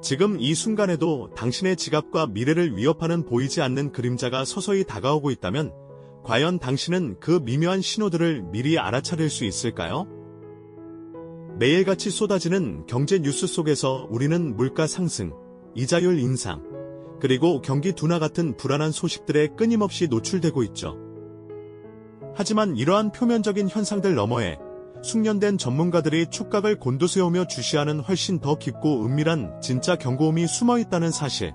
지금 이 순간에도 당신의 지갑과 미래를 위협하는 보이지 않는 그림자가 서서히 다가오고 있다면 과연 당신은 그 미묘한 신호들을 미리 알아차릴 수 있을까요? 매일같이 쏟아지는 경제 뉴스 속에서 우리는 물가 상승, 이자율 인상, 그리고 경기 둔화 같은 불안한 소식들에 끊임없이 노출되고 있죠. 하지만 이러한 표면적인 현상들 너머에 숙련된 전문가들이 촉각을 곤두세우며 주시하는 훨씬 더 깊고 은밀한 진짜 경고음이 숨어 있다는 사실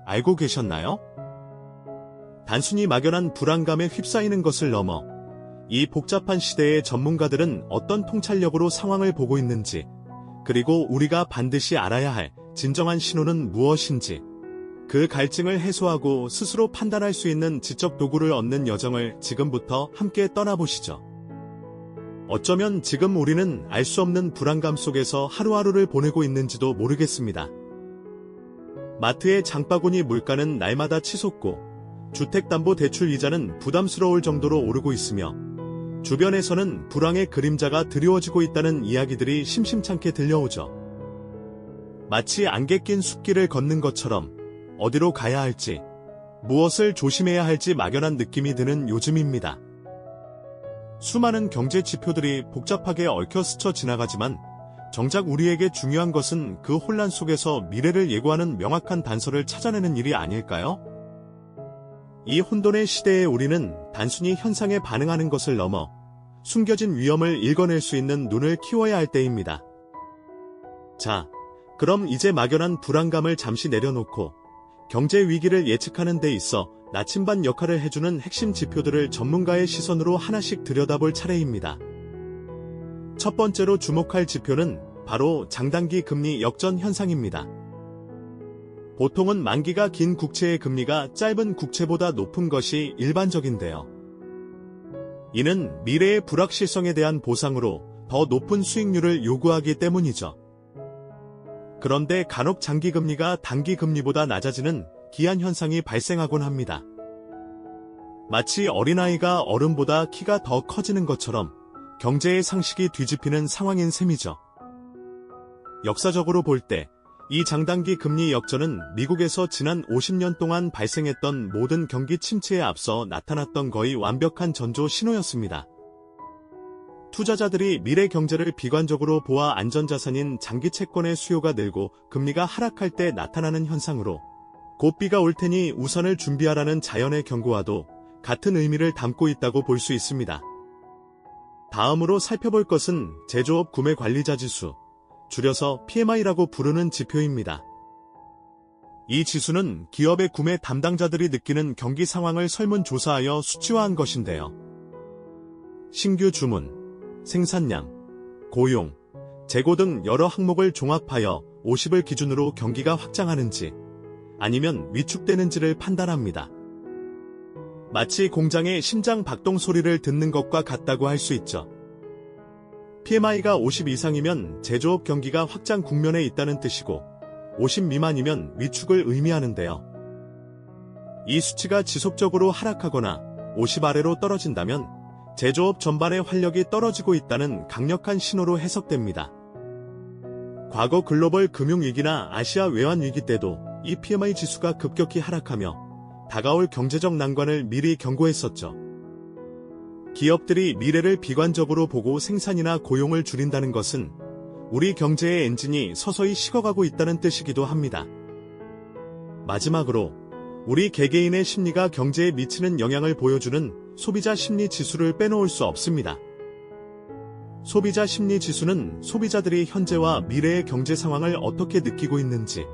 알고 계셨나요? 단순히 막연한 불안감에 휩싸이는 것을 넘어 이 복잡한 시대의 전문가들은 어떤 통찰력으로 상황을 보고 있는지, 그리고 우리가 반드시 알아야 할 진정한 신호는 무엇인지, 그 갈증을 해소하고 스스로 판단할 수 있는 지적 도구를 얻는 여정을 지금부터 함께 떠나보시죠. 어쩌면 지금 우리는 알 수 없는 불안감 속에서 하루하루를 보내고 있는지도 모르겠습니다. 마트의 장바구니 물가는 날마다 치솟고 주택담보대출 이자는 부담스러울 정도로 오르고 있으며 주변에서는 불황의 그림자가 드리워지고 있다는 이야기들이 심심찮게 들려오죠. 마치 안개 낀 숲길을 걷는 것처럼 어디로 가야 할지, 무엇을 조심해야 할지 막연한 느낌이 드는 요즘입니다. 수많은 경제 지표들이 복잡하게 얽혀 스쳐 지나가지만 정작 우리에게 중요한 것은 그 혼란 속에서 미래를 예고하는 명확한 단서를 찾아내는 일이 아닐까요? 이 혼돈의 시대에 우리는 단순히 현상에 반응하는 것을 넘어 숨겨진 위험을 읽어낼 수 있는 눈을 키워야 할 때입니다. 자, 그럼 이제 막연한 불안감을 잠시 내려놓고 경제 위기를 예측하는 데 있어 나침반 역할을 해주는 핵심 지표들을 전문가의 시선으로 하나씩 들여다볼 차례입니다. 첫 번째로 주목할 지표는 바로 장단기 금리 역전 현상입니다. 보통은 만기가 긴 국채의 금리가 짧은 국채보다 높은 것이 일반적인데요. 이는 미래의 불확실성에 대한 보상으로 더 높은 수익률을 요구하기 때문이죠. 그런데 간혹 장기 금리가 단기 금리보다 낮아지는 기한 현상이 발생하곤 합니다. 마치 어린아이가 어른보다 키가 더 커지는 것처럼 경제의 상식이 뒤집히는 상황인 셈이죠. 역사적으로 볼 때 이 장단기 금리 역전은 미국에서 지난 50년 동안 발생했던 모든 경기 침체에 앞서 나타났던 거의 완벽한 전조 신호였습니다. 투자자들이 미래 경제를 비관적으로 보아 안전자산인 장기 채권의 수요가 늘고 금리가 하락할 때 나타나는 현상으로 곧 비가 올 테니 우산을 준비하라는 자연의 경고와도 같은 의미를 담고 있다고 볼 수 있습니다. 다음으로 살펴볼 것은 제조업 구매 관리자 지수, 줄여서 PMI라고 부르는 지표입니다. 이 지수는 기업의 구매 담당자들이 느끼는 경기 상황을 설문조사하여 수치화한 것인데요. 신규 주문, 생산량, 고용, 재고 등 여러 항목을 종합하여 50을 기준으로 경기가 확장하는지 아니면 위축되는지를 판단합니다. 마치 공장의 심장 박동 소리를 듣는 것과 같다고 할 수 있죠. PMI가 50 이상이면 제조업 경기가 확장 국면에 있다는 뜻이고 50 미만이면 위축을 의미하는데요. 이 수치가 지속적으로 하락하거나 50 아래로 떨어진다면 제조업 전반의 활력이 떨어지고 있다는 강력한 신호로 해석됩니다. 과거 글로벌 금융위기나 아시아 외환위기 때도 이 PMI 지수가 급격히 하락하며 다가올 경제적 난관을 미리 경고했었죠. 기업들이 미래를 비관적으로 보고 생산이나 고용을 줄인다는 것은 우리 경제의 엔진이 서서히 식어가고 있다는 뜻이기도 합니다. 마지막으로 우리 개개인의 심리가 경제에 미치는 영향을 보여주는 소비자 심리 지수를 빼놓을 수 없습니다. 소비자 심리 지수는 소비자들이 현재와 미래의 경제 상황을 어떻게 느끼고 있는지,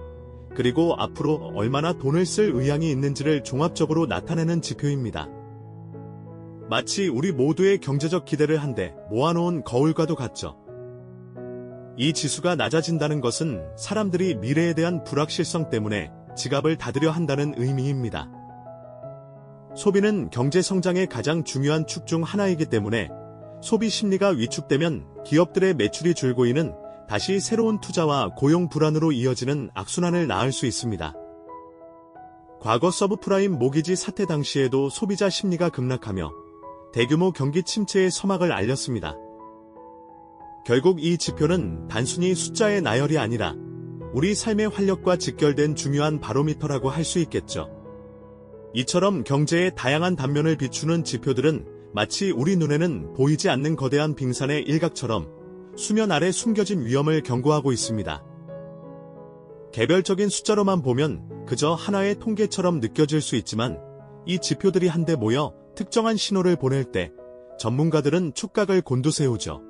그리고 앞으로 얼마나 돈을 쓸 의향이 있는지를 종합적으로 나타내는 지표입니다. 마치 우리 모두의 경제적 기대를 한데 모아놓은 거울과도 같죠. 이 지수가 낮아진다는 것은 사람들이 미래에 대한 불확실성 때문에 지갑을 닫으려 한다는 의미입니다. 소비는 경제 성장의 가장 중요한 축 중 하나이기 때문에 소비 심리가 위축되면 기업들의 매출이 줄고이는 다시 새로운 투자와 고용 불안으로 이어지는 악순환을 낳을 수 있습니다. 과거 서브프라임 모기지 사태 당시에도 소비자 심리가 급락하며 대규모 경기 침체의 서막을 알렸습니다. 결국 이 지표는 단순히 숫자의 나열이 아니라 우리 삶의 활력과 직결된 중요한 바로미터라고 할 수 있겠죠. 이처럼 경제의 다양한 단면을 비추는 지표들은 마치 우리 눈에는 보이지 않는 거대한 빙산의 일각처럼 수면 아래 숨겨진 위험을 경고하고 있습니다. 개별적인 숫자로만 보면 그저 하나의 통계처럼 느껴질 수 있지만 이 지표들이 한데 모여 특정한 신호를 보낼 때 전문가들은 촉각을 곤두세우죠.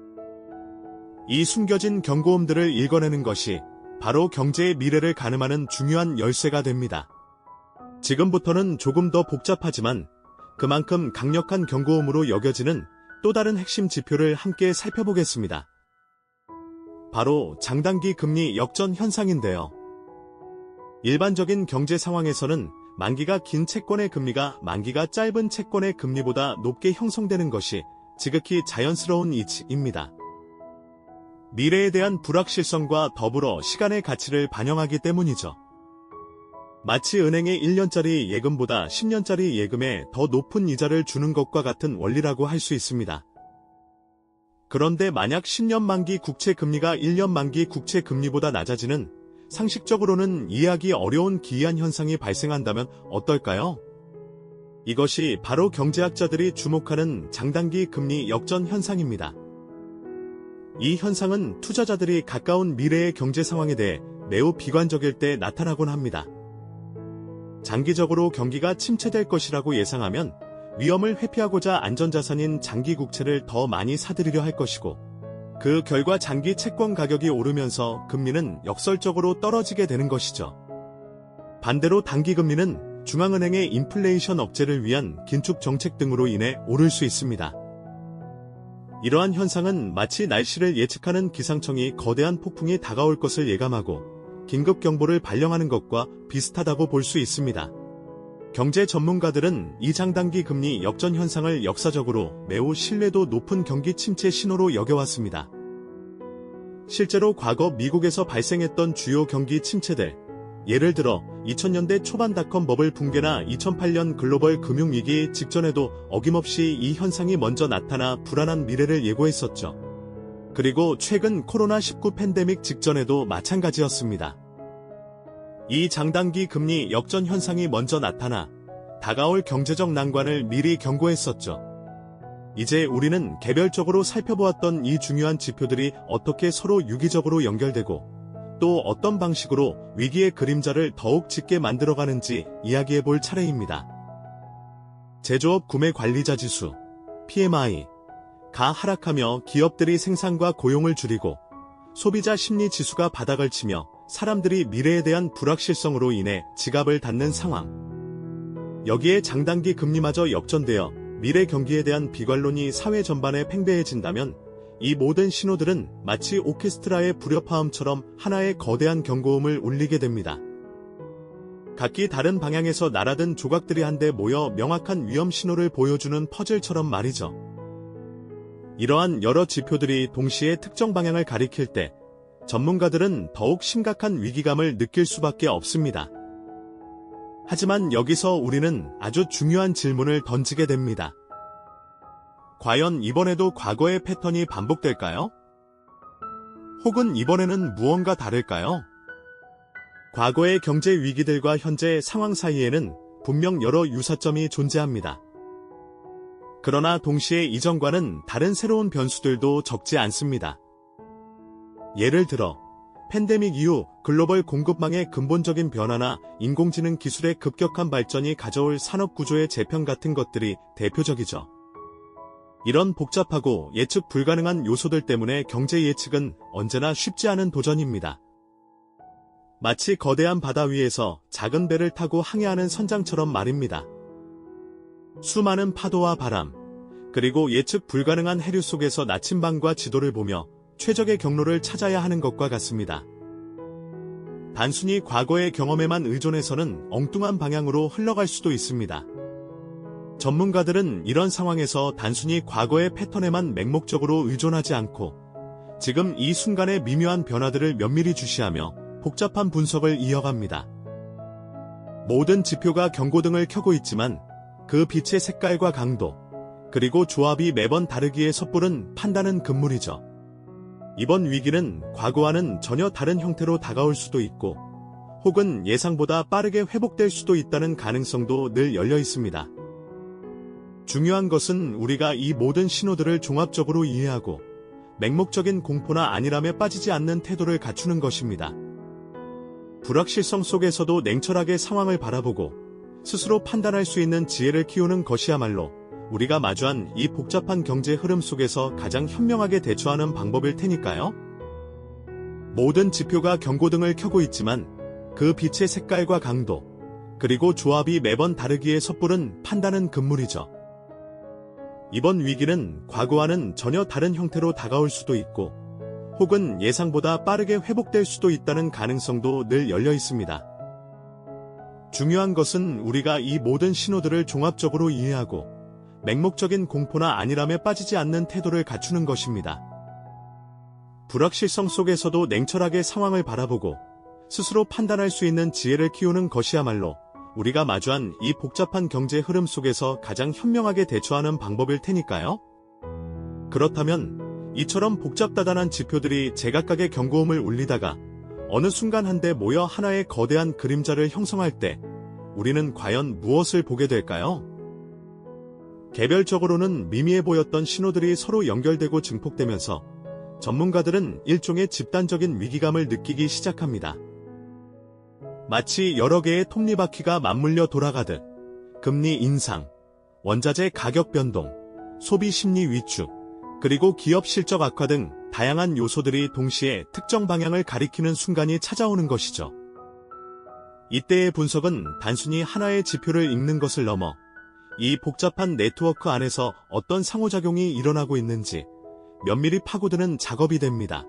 이 숨겨진 경고음들을 읽어내는 것이 바로 경제의 미래를 가늠하는 중요한 열쇠가 됩니다. 지금부터는 조금 더 복잡하지만 그만큼 강력한 경고음으로 여겨지는 또 다른 핵심 지표를 함께 살펴보겠습니다. 바로 장단기 금리 역전 현상인데요. 일반적인 경제 상황에서는 만기가 긴 채권의 금리가 만기가 짧은 채권의 금리보다 높게 형성되는 것이 지극히 자연스러운 이치입니다. 미래에 대한 불확실성과 더불어 시간의 가치를 반영하기 때문이죠. 마치 은행의 1년짜리 예금보다 10년짜리 예금에 더 높은 이자를 주는 것과 같은 원리라고 할 수 있습니다. 그런데 만약 10년 만기 국채 금리가 1년 만기 국채 금리보다 낮아지는 상식적으로는 이해하기 어려운 기이한 현상이 발생한다면 어떨까요? 이것이 바로 경제학자들이 주목하는 장단기 금리 역전 현상입니다. 이 현상은 투자자들이 가까운 미래의 경제 상황에 대해 매우 비관적일 때 나타나곤 합니다. 장기적으로 경기가 침체될 것이라고 예상하면 위험을 회피하고자 안전자산인 장기 국채를 더 많이 사들이려 할 것이고, 그 결과 장기 채권 가격이 오르면서 금리는 역설적으로 떨어지게 되는 것이죠. 반대로 단기 금리는 중앙은행의 인플레이션 억제를 위한 긴축 정책 등으로 인해 오를 수 있습니다. 이러한 현상은 마치 날씨를 예측하는 기상청이 거대한 폭풍이 다가올 것을 예감하고 긴급 경보를 발령하는 것과 비슷하다고 볼 수 있습니다. 경제 전문가들은 이 장단기 금리 역전 현상을 역사적으로 매우 신뢰도 높은 경기 침체 신호로 여겨왔습니다. 실제로 과거 미국에서 발생했던 주요 경기 침체들, 예를 들어 2000년대 초반 닷컴 버블 붕괴나 2008년 글로벌 금융위기 직전에도 어김없이 이 현상이 먼저 나타나 불안한 미래를 예고했었죠. 그리고 최근 코로나19 팬데믹 직전에도 마찬가지였습니다. 이 장단기 금리 역전 현상이 먼저 나타나 다가올 경제적 난관을 미리 경고했었죠. 이제 우리는 개별적으로 살펴보았던 이 중요한 지표들이 어떻게 서로 유기적으로 연결되고 또 어떤 방식으로 위기의 그림자를 더욱 짙게 만들어가는지 이야기해볼 차례입니다. 제조업 구매 관리자 지수, PMI,가 하락하며 기업들이 생산과 고용을 줄이고 소비자 심리 지수가 바닥을 치며 사람들이 미래에 대한 불확실성으로 인해 지갑을 닫는 상황. 여기에 장단기 금리마저 역전되어 미래 경기에 대한 비관론이 사회 전반에 팽배해진다면 이 모든 신호들은 마치 오케스트라의 불협화음처럼 하나의 거대한 경고음을 울리게 됩니다. 각기 다른 방향에서 날아든 조각들이 한데 모여 명확한 위험 신호를 보여주는 퍼즐처럼 말이죠. 이러한 여러 지표들이 동시에 특정 방향을 가리킬 때 전문가들은 더욱 심각한 위기감을 느낄 수밖에 없습니다. 하지만 여기서 우리는 아주 중요한 질문을 던지게 됩니다. 과연 이번에도 과거의 패턴이 반복될까요? 혹은 이번에는 무언가 다를까요? 과거의 경제 위기들과 현재 상황 사이에는 분명 여러 유사점이 존재합니다. 그러나 동시에 이전과는 다른 새로운 변수들도 적지 않습니다. 예를 들어 팬데믹 이후 글로벌 공급망의 근본적인 변화나 인공지능 기술의 급격한 발전이 가져올 산업 구조의 재편 같은 것들이 대표적이죠. 이런 복잡하고 예측 불가능한 요소들 때문에 경제 예측은 언제나 쉽지 않은 도전입니다. 마치 거대한 바다 위에서 작은 배를 타고 항해하는 선장처럼 말입니다. 수많은 파도와 바람, 그리고 예측 불가능한 해류 속에서 나침반과 지도를 보며 최적의 경로를 찾아야 하는 것과 같습니다. 단순히 과거의 경험에만 의존해서는 엉뚱한 방향으로 흘러갈 수도 있습니다. 전문가들은 이런 상황에서 단순히 과거의 패턴에만 맹목적으로 의존하지 않고 지금 이 순간의 미묘한 변화들을 면밀히 주시하며 복잡한 분석을 이어갑니다. 모든 지표가 경고등을 켜고 있지만 그 빛의 색깔과 강도, 그리고 조합이 매번 다르기에 섣부른 판단은 금물이죠. 이번 위기는 과거와는 전혀 다른 형태로 다가올 수도 있고, 혹은 예상보다 빠르게 회복될 수도 있다는 가능성도 늘 열려 있습니다. 중요한 것은 우리가 이 모든 신호들을 종합적으로 이해하고 맹목적인 공포나 안일함에 빠지지 않는 태도를 갖추는 것입니다. 불확실성 속에서도 냉철하게 상황을 바라보고 스스로 판단할 수 있는 지혜를 키우는 것이야말로 우리가 마주한 이 복잡한 경제 흐름 속에서 가장 현명하게 대처하는 방법일 테니까요. 모든 지표가 경고등을 켜고 있지만 그 빛의 색깔과 강도, 그리고 조합이 매번 다르기에 섣부른 판단은 금물이죠. 이번 위기는 과거와는 전혀 다른 형태로 다가올 수도 있고, 혹은 예상보다 빠르게 회복될 수도 있다는 가능성도 늘 열려 있습니다. 중요한 것은 우리가 이 모든 신호들을 종합적으로 이해하고 맹목적인 공포나 안일함에 빠지지 않는 태도를 갖추는 것입니다. 불확실성 속에서도 냉철하게 상황을 바라보고 스스로 판단할 수 있는 지혜를 키우는 것이야말로 우리가 마주한 이 복잡한 경제 흐름 속에서 가장 현명하게 대처하는 방법일 테니까요. 그렇다면 이처럼 복잡다단한 지표들이 제각각의 경고음을 울리다가 어느 순간 한데 모여 하나의 거대한 그림자를 형성할 때 우리는 과연 무엇을 보게 될까요? 개별적으로는 미미해 보였던 신호들이 서로 연결되고 증폭되면서 전문가들은 일종의 집단적인 위기감을 느끼기 시작합니다. 마치 여러 개의 톱니바퀴가 맞물려 돌아가듯 금리 인상, 원자재 가격 변동, 소비 심리 위축, 그리고 기업 실적 악화 등 다양한 요소들이 동시에 특정 방향을 가리키는 순간이 찾아오는 것이죠. 이때의 분석은 단순히 하나의 지표를 읽는 것을 넘어 이 복잡한 네트워크 안에서 어떤 상호작용이 일어나고 있는지 면밀히 파고드는 작업이 됩니다.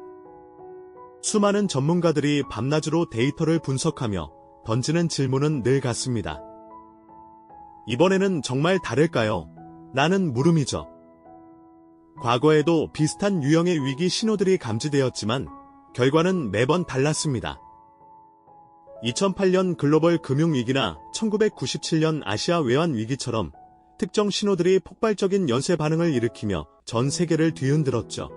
수많은 전문가들이 밤낮으로 데이터를 분석하며 던지는 질문은 늘 같습니다. 이번에는 정말 다를까요? 라는 물음이죠. 과거에도 비슷한 유형의 위기 신호들이 감지되었지만 결과는 매번 달랐습니다. 2008년 글로벌 금융위기나 1997년 아시아 외환위기처럼 특정 신호들이 폭발적인 연쇄 반응을 일으키며 전 세계를 뒤흔들었죠.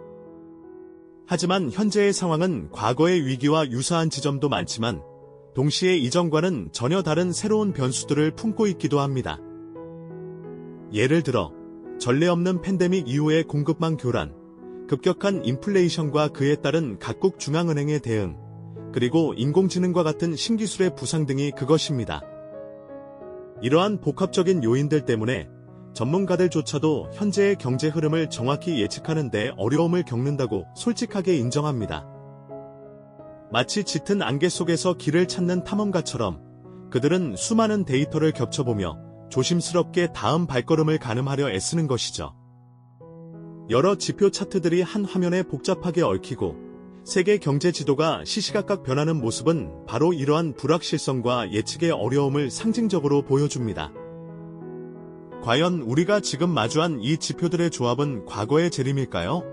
하지만 현재의 상황은 과거의 위기와 유사한 지점도 많지만 동시에 이전과는 전혀 다른 새로운 변수들을 품고 있기도 합니다. 예를 들어 전례 없는 팬데믹 이후의 공급망 교란, 급격한 인플레이션과 그에 따른 각국 중앙은행의 대응, 그리고 인공지능과 같은 신기술의 부상 등이 그것입니다. 이러한 복합적인 요인들 때문에 전문가들조차도 현재의 경제 흐름을 정확히 예측하는 데 어려움을 겪는다고 솔직하게 인정합니다. 마치 짙은 안개 속에서 길을 찾는 탐험가처럼 그들은 수많은 데이터를 겹쳐보며 조심스럽게 다음 발걸음을 가늠하려 애쓰는 것이죠. 여러 지표 차트들이 한 화면에 복잡하게 얽히고 세계 경제 지도가 시시각각 변하는 모습은 바로 이러한 불확실성과 예측의 어려움을 상징적으로 보여줍니다. 과연 우리가 지금 마주한 이 지표들의 조합은 과거의 재림일까요?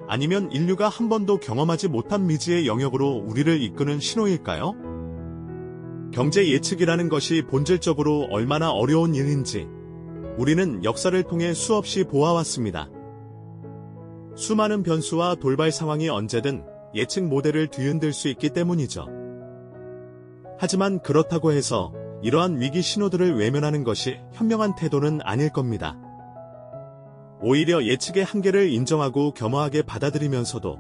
아니면 인류가 한 번도 경험하지 못한 미지의 영역으로 우리를 이끄는 신호일까요? 경제 예측이라는 것이 본질적으로 얼마나 어려운 일인지 우리는 역사를 통해 수없이 보아왔습니다. 수많은 변수와 돌발 상황이 언제든 예측 모델을 뒤흔들 수 있기 때문이죠. 하지만 그렇다고 해서 이러한 위기 신호들을 외면하는 것이 현명한 태도는 아닐 겁니다. 오히려 예측의 한계를 인정하고 겸허하게 받아들이면서도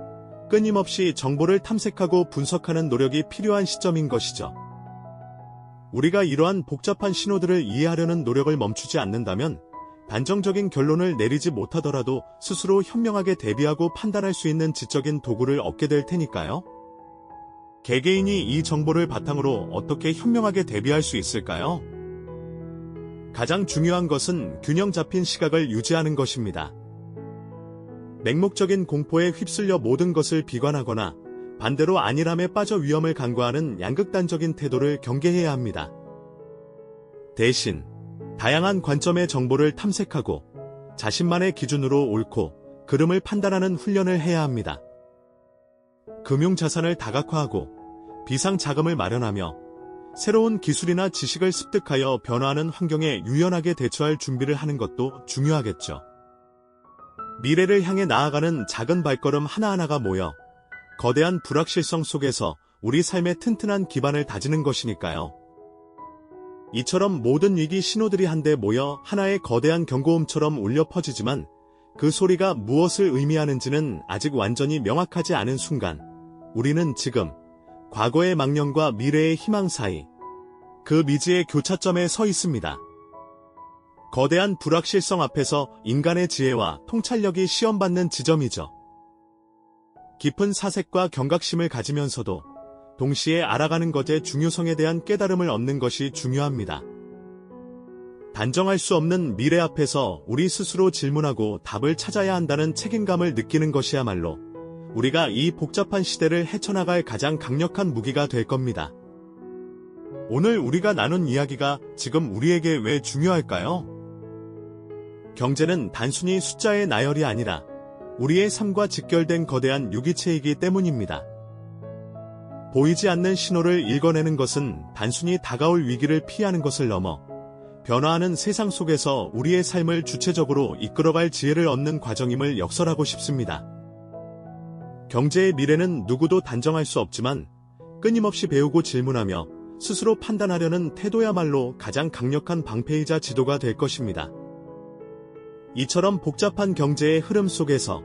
끊임없이 정보를 탐색하고 분석하는 노력이 필요한 시점인 것이죠. 우리가 이러한 복잡한 신호들을 이해하려는 노력을 멈추지 않는다면 단정적인 결론을 내리지 못하더라도 스스로 현명하게 대비하고 판단할 수 있는 지적인 도구를 얻게 될 테니까요. 개개인이 이 정보를 바탕으로 어떻게 현명하게 대비할 수 있을까요? 가장 중요한 것은 균형 잡힌 시각을 유지하는 것입니다. 맹목적인 공포에 휩쓸려 모든 것을 비관하거나 반대로 안일함에 빠져 위험을 간과하는 양극단적인 태도를 경계해야 합니다. 대신 다양한 관점의 정보를 탐색하고 자신만의 기준으로 옳고 그름을 판단하는 훈련을 해야 합니다. 금융자산을 다각화하고 비상자금을 마련하며 새로운 기술이나 지식을 습득하여 변화하는 환경에 유연하게 대처할 준비를 하는 것도 중요하겠죠. 미래를 향해 나아가는 작은 발걸음 하나하나가 모여 거대한 불확실성 속에서 우리 삶의 튼튼한 기반을 다지는 것이니까요. 이처럼 모든 위기 신호들이 한데 모여 하나의 거대한 경고음처럼 울려 퍼지지만 그 소리가 무엇을 의미하는지는 아직 완전히 명확하지 않은 순간, 우리는 지금 과거의 망령과 미래의 희망 사이, 그 미지의 교차점에 서 있습니다. 거대한 불확실성 앞에서 인간의 지혜와 통찰력이 시험받는 지점이죠. 깊은 사색과 경각심을 가지면서도 동시에 알아가는 것의 중요성에 대한 깨달음을 얻는 것이 중요합니다. 단정할 수 없는 미래 앞에서 우리 스스로 질문하고 답을 찾아야 한다는 책임감을 느끼는 것이야말로 우리가 이 복잡한 시대를 헤쳐나갈 가장 강력한 무기가 될 겁니다. 오늘 우리가 나눈 이야기가 지금 우리에게 왜 중요할까요? 경제는 단순히 숫자의 나열이 아니라 우리의 삶과 직결된 거대한 유기체이기 때문입니다. 보이지 않는 신호를 읽어내는 것은 단순히 다가올 위기를 피하는 것을 넘어 변화하는 세상 속에서 우리의 삶을 주체적으로 이끌어갈 지혜를 얻는 과정임을 역설하고 싶습니다. 경제의 미래는 누구도 단정할 수 없지만 끊임없이 배우고 질문하며 스스로 판단하려는 태도야말로 가장 강력한 방패이자 지도가 될 것입니다. 이처럼 복잡한 경제의 흐름 속에서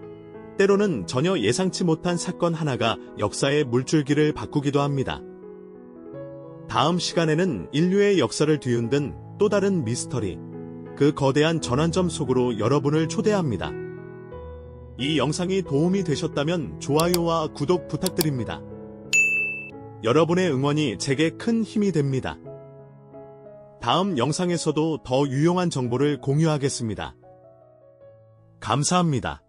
때로는 전혀 예상치 못한 사건 하나가 역사의 물줄기를 바꾸기도 합니다. 다음 시간에는 인류의 역사를 뒤흔든 또 다른 미스터리, 그 거대한 전환점 속으로 여러분을 초대합니다. 이 영상이 도움이 되셨다면 좋아요와 구독 부탁드립니다. 여러분의 응원이 제게 큰 힘이 됩니다. 다음 영상에서도 더 유용한 정보를 공유하겠습니다. 감사합니다.